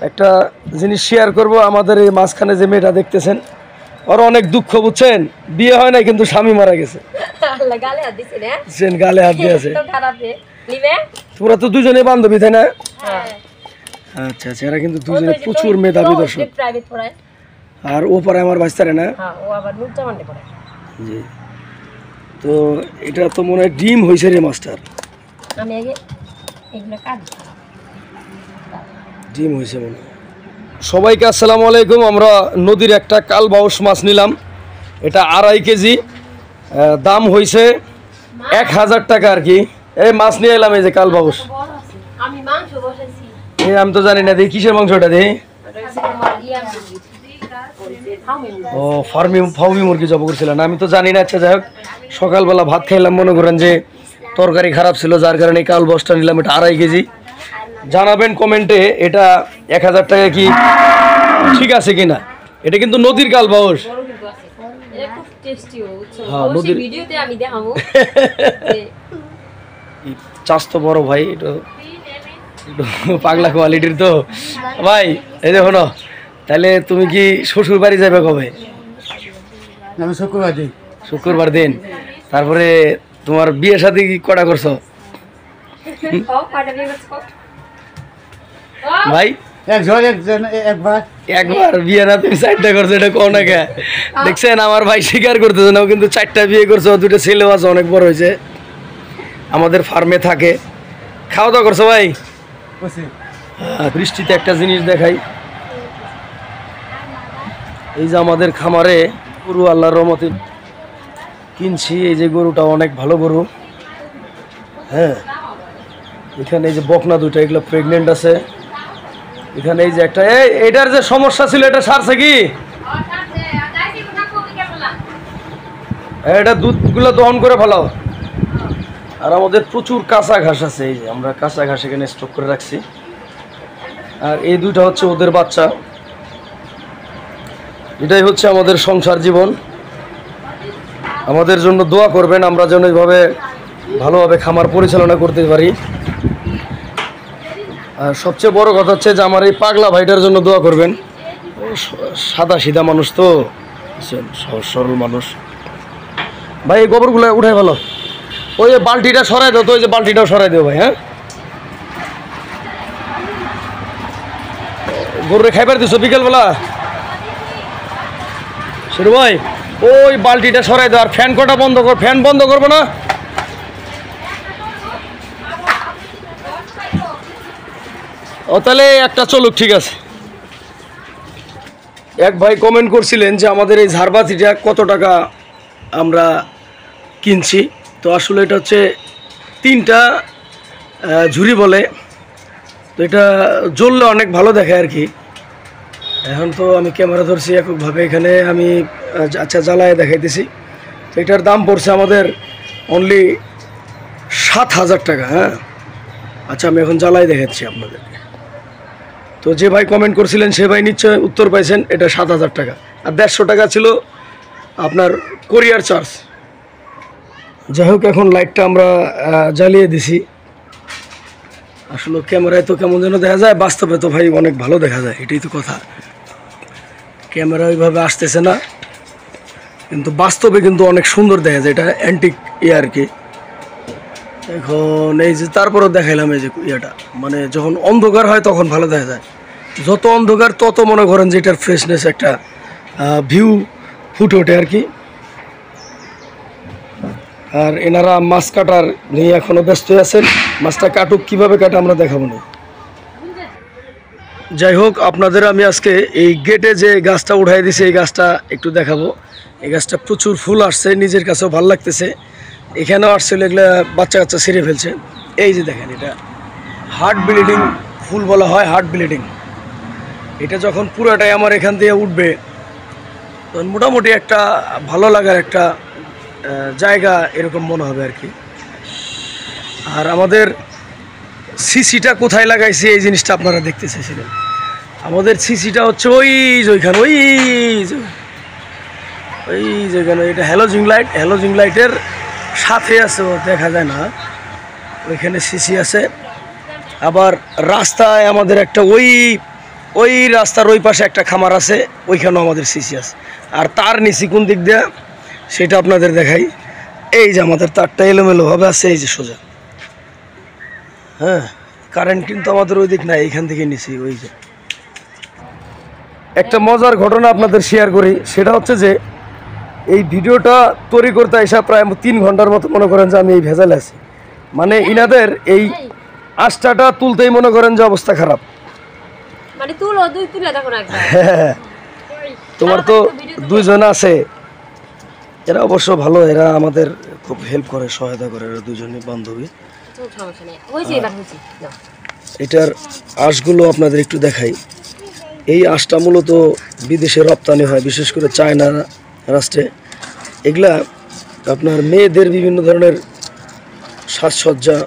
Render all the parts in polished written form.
একটা জিনিস শেয়ার করব। আমাদের এই মাঝখানে যে মেয়েটা দেখতেছেন, ওর অনেক দুঃখ, বুঝছেন? বিয়ে হয় না কিন্তু স্বামী মারা গেছে। গালে হাত দিয়েছে। তোমরা তো দুজনে বান্ধবী, তাই না? আচ্ছা আচ্ছা, এরা কিন্তু দুজনে প্রচুর মেধাবী দর্শক। আর ও পরে আমার বাচ্চারে না, জি। তো এটা তো মনে হয় ডিম হয়েছে রে মাস্টার, ডিম হয়েছে মনে হয়। সবাইকে আসসালামু আলাইকুম। আমরা নদীর একটা কালবাউস মাছ নিলাম, এটা 2.5 কেজি, দাম হয়েছে 1000 টাকা আর কি। এই মাছ নিয়ে এলাম, এই যে কালবাউস। আমি তো জানি না, দেখি কিসের মাংসটা দেখি। ও ফার্মি মুরগি জব করছিলেন, আমি তো জানি না। আচ্ছা যাই হোক, সকালবেলা ভাত খাইলাম, মনে করেন যে তরকারি খারাপ ছিল, যার কারণে কালবাউসটা নিলাম। এটা 2.5 কেজি। জানাবেন কমেন্টে এটা 1000 টাকা কি ঠিক আছে কিনা। এটা কিন্তু নদীর কালবাউস। চাষ তো বড় ভাই, এটা পাগলা কোয়ালিটির তো ভাই। এই দেখো না, তাহলে তুমি কি শ্বশুর বাড়ি যাবে কবে? আমি শুক্রবার দিন। শুক্রবার দিন। তারপরে তোমার বিয়ে শাদী কি কটা করছো ভাই? একবার বিয়ে না, তুমি 4টা করছো, এটা কোন না কে? দেখছেন আমার ভাই স্বীকার করতেছে না, ও কিন্তু 4টা বিয়ে করছো, 2টা ছেলেও আছে, অনেক বড় হয়েছে, আমাদের ফার্মে থাকে। খাওয়া দাওয়া করছো ভাই? বৃষ্টিতে একটা জিনিস দেখাই, এই যে আমাদের খামারে গরু আল্লাহর রহমতে কিনছি। এই যে গরুটা অনেক ভালো গরু, হ্যাঁ। এখানে এই যে বকনা 2টা, এগুলো প্রেগনেন্ট আছে। এখানে এই যে একটা, এটার যে সমস্যা ছিল এটা সারছে কি? এটা দুধগুলো দহন করে ফেলাও। আর আমাদের প্রচুর কাঁচা ঘাস আছে, এই যে আমরা কাঁচা ঘাস এখানে স্টক করে রাখছি। আর এই 2টা হচ্ছে ওদের বাচ্চা। এটাই হচ্ছে আমাদের সংসার জীবন। আমাদের জন্য দোয়া করবেন, আমরা যেন এইভাবে ভালোভাবে খামার পরিচালনা করতে পারি। আর সবচেয়ে বড় কথা হচ্ছে যে আমার এই পাগলা ভাইটার জন্য দোয়া করবেন। সাদা সিধা মানুষ তো, সহজ সরল মানুষ। ভাই এই গোবরগুলো উঠাই ভালো, ওই যে বালতিটা সরাই দাও তো, ওই যে বালতিটাও সরাই দেও ভাই। হ্যাঁ, গরুরে খাইবার দিছো বিকেলবেলা শুরু ভাই? ওই বালতিটা সরাই দাও। আর ফ্যান কটা বন্ধ কর, ফ্যান বন্ধ করবো না। ও তাহলে একটা চলুক, ঠিক আছে। এক ভাই কমেন্ট করছিলেন যে আমাদের এই ঝাড়বাতিটা কত টাকা আমরা কিনছি। তো আসলে এটা হচ্ছে 3টা ঝুড়ি বলে, তো এটা জ্বললে অনেক ভালো দেখে আর কি। এখন তো আমি ক্যামেরা ধরছি এককভাবে, এখানে আমি আচ্ছা জ্বালায় দেখাইতেছি। তো এটার দাম পড়ছে আমাদের অনলি 7000 টাকা। হ্যাঁ, আচ্ছা আমি এখন জ্বালায় দেখাচ্ছি আপনাদেরকে। তো যে ভাই কমেন্ট করছিলেন সে ভাই নিশ্চয় উত্তর পাইছেন, এটা 7000 টাকা। আর 150 টাকা ছিল আপনার কোরিয়ার চার্জ। যাই হোক, এখন লাইটটা আমরা জ্বালিয়ে দিছি। আসলে ক্যামেরায় তো কেমন যেন দেখা যায়, বাস্তবে তো ভাই অনেক ভালো দেখা যায়, এটাই তো কথা। ক্যামেরা ওইভাবে আসতেছে না, কিন্তু বাস্তবে কিন্তু অনেক সুন্দর দেখা যায়। এটা অ্যান্টিক ইয়ে আর কি। এখন এই যে তারপরেও দেখাইলাম এই যে ইয়েটা, মানে যখন অন্ধকার হয় তখন ভালো দেখা যায়। যত অন্ধকার তত মনে করেন যে এটার ফ্রেশনেস একটা ভিউ ফুটে ওঠে আর কি। আর এনারা মাছ কাটার নিয়ে এখনও ব্যস্ত আছেন। মাছটা কাটুক, কীভাবে কাটে আমরা দেখাবো না। যাই হোক, আপনাদের আমি আজকে এই গেটে যে গাছটা উঠাই দিছে এই গাছটা একটু দেখাবো। এই গাছটা প্রচুর ফুল আসছে, নিজের কাছেও ভালো লাগতেছে। এখানেও আসছিল, এগুলো বাচ্চা কাচ্চা ছিঁড়ে ফেলছে। এই যে দেখেন, এটা হার্ট ব্লিডিং ফুল বলা হয়, হার্ট ব্লিডিং। এটা যখন পুরোটাই আমার এখান দিয়ে উঠবে তখন মোটামুটি একটা ভালো লাগার একটা জায়গা এরকম মনে হবে আর কি। আর আমাদের সিসিটা কোথায় লাগাইছি এই জিনিসটা আপনারা দেখতে চাইছিলেন। আমাদের সিসিটা হচ্ছে ওই যেখানে, ওই যেখানে এটা হ্যালোজিং লাইট, হ্যালোজিং লাইটের সাথে আছে, ও দেখা যায় না, ওইখানে সিসি আছে। আবার রাস্তায় আমাদের একটা ওই ওই রাস্তার ওই পাশে একটা খামার আছে, ওইখানেও আমাদের সিসি আছে। আর তার নিচে কোন দিক দিয়ে সেটা আপনাদের দেখাই। এই যে আমাদের তারটা এলোমেলোভাবে আছে, এই যে সোজা। হ্যাঁ, কারেন্ট কিন্তু আমাদের ওই দিক নাই, এইখান থেকে নিছি। ওই যে একটা মজার ঘটনা আপনাদের শেয়ার করি, সেটা হচ্ছে যে এই ভিডিওটা তৈরি করতে আসা প্রায় 3 ঘন্টার মতো মনে করেন যে আমি এই ভেজালে আছি। মানে ইনাদের এই আষ্টাটা তুলতেই মনে করেন যে অবস্থা খারাপ। মানে তুলো দুই তুলে দেখো না একবার। হ্যাঁ, তোমার তো 2 জন আছে, এরা অবশ্য ভালো, এরা আমাদের খুব হেল্প করে, সহায়তা করে, এরা 2 জনই বান্ধবী। তো সমস্যা নেই, হইছে এবার হইছে না। এটার আঁশগুলো আপনাদের একটু দেখাই। এই আঁশটা মূলত বিদেশে রপ্তানি হয়, বিশেষ করে চায়না রাষ্ট্রে। এগুলা আপনার মেয়েদের বিভিন্ন ধরনের সাজসজ্জা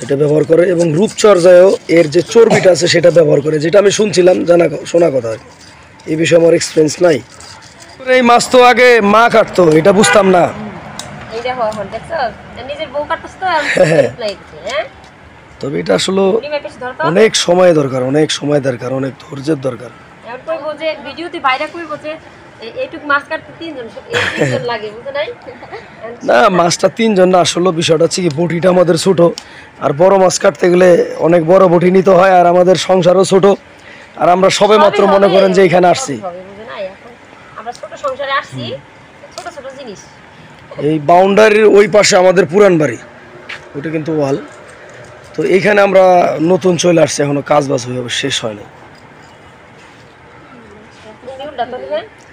এটা ব্যবহার করে, এবং রূপচর্যায়ও এর যে চর্বিটা আছে সেটা ব্যবহার করে, যেটা আমি শুনছিলাম, শোনা কথা আর কি। এই বিষয়ে আমার এক্সপিরিয়েন্স নাই। এই মাছ তো আগে মা কাটতো, এটা বুঝতাম না। এই দেখো এখন দেখছো নিজের বউ কাটছস তো লাগছে। হ্যাঁ, তবে এটা আসলে নিমে পেছ ধর তো। অনেক সময় দরকার, অনেক সময় দরকার, অনেক ধৈর্যের দরকার। এখন কইবো যে ভিডিওতে বাইরে কইবো যে এইটুক মাছ কাটতে 3 জন, 3 জন লাগে, বুঝছ নাই? না, মাছটা 3 জন না, আসলে বিষয়টা হচ্ছে কি, বটিটা আমাদের ছোট, আর বড় মাছ কাটতে গেলে অনেক বড় বটি নিতে হয়, আর আমাদের সংসারও ছোট, আর আমরা সবে মাত্র মনে করেন যে এখানে আসছি। বুঝছ নাই? এখন আমরা ছোট সংসারে আসছি, ছোট ছোট জিনিস। এই বাউন্ডারির ওই পাশে আমাদের পুরান বাড়ি, ওটা কিন্তু ওয়াল। তো এইখানে আমরা নতুন চলে আসছি, এখনো কাজ বাজ হয়ে শেষ হয় না।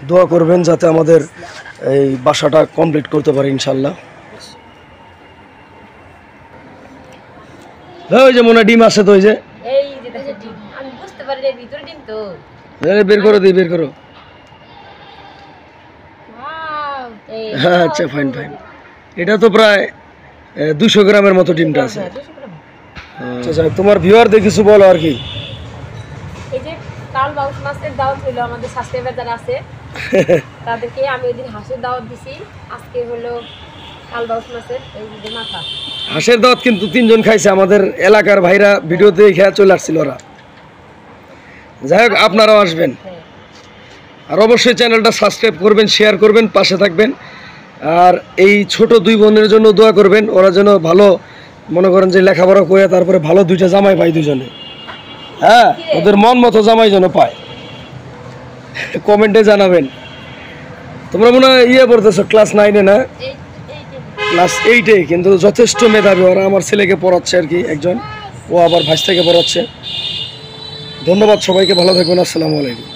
দোয়া করবেন যাতে আমাদের এই বাসাটা কমপ্লিট করতে পারি ইনশাল্লাহ। ওই যে মনে ডিম আছে তো, ওই যে এই যে দেখো ডিম, আমি বুঝতে পারি না ভিতরে ডিম তো। বের করো, বের করো। ওয়াও, এই হ্যাঁ, আচ্ছা, ফাইন ফাইন। এটা তো প্রায় 200 গ্রামের মতো ডিমটা আছে। আচ্ছা, যাক, তোমার ভিউয়ারদের কিছু বলো আর কি। এই যে কাল বাউস মাছের দাওয়াত হলো আমাদের সাবস্ক্রাইবার যারা আছে তাদেরকে আমি ওই দিন হাঁসের দাওয়াত দিছি। আজকে হলো কাল বাউস মাছের এই যে মাথা। হাঁসের দাওয়াত কিন্তু 3 জন খাইছে, আমাদের এলাকার ভাইরা ভিডিওতে খেয়ে চলে আসছিল ওরা। যাই হোক, আপনারাও আসবেন, হ্যাঁ, আর অবশ্যই চ্যানেলটা সাবস্ক্রাইব করবেন, শেয়ার করবেন, পাশে থাকবেন। আর এই ছোট 2 বোনের জন্য দোয়া করবেন, ওরা যেন ভালো মনে করেন যে লেখাপড়া করে তারপরে ভালো 2টা জামাই পায় 2 জনে। হ্যাঁ, ওদের মন মতো জামাই যেন পায়। কমেন্টে জানাবেন। তোমরা মনে হয় পড়তেছো ক্লাস 9-এ না? এই ক্লাস 8-এ, কিন্তু যথেষ্ট মেধাবী ওরা। আমার ছেলেকে পড়াচ্ছে আর কি একজন, ও আবার ভাইস থেকে পড়াচ্ছে। ধন্যবাদ সবাইকে, ভালো থাকবেন, আসসালামু আলাইকুম।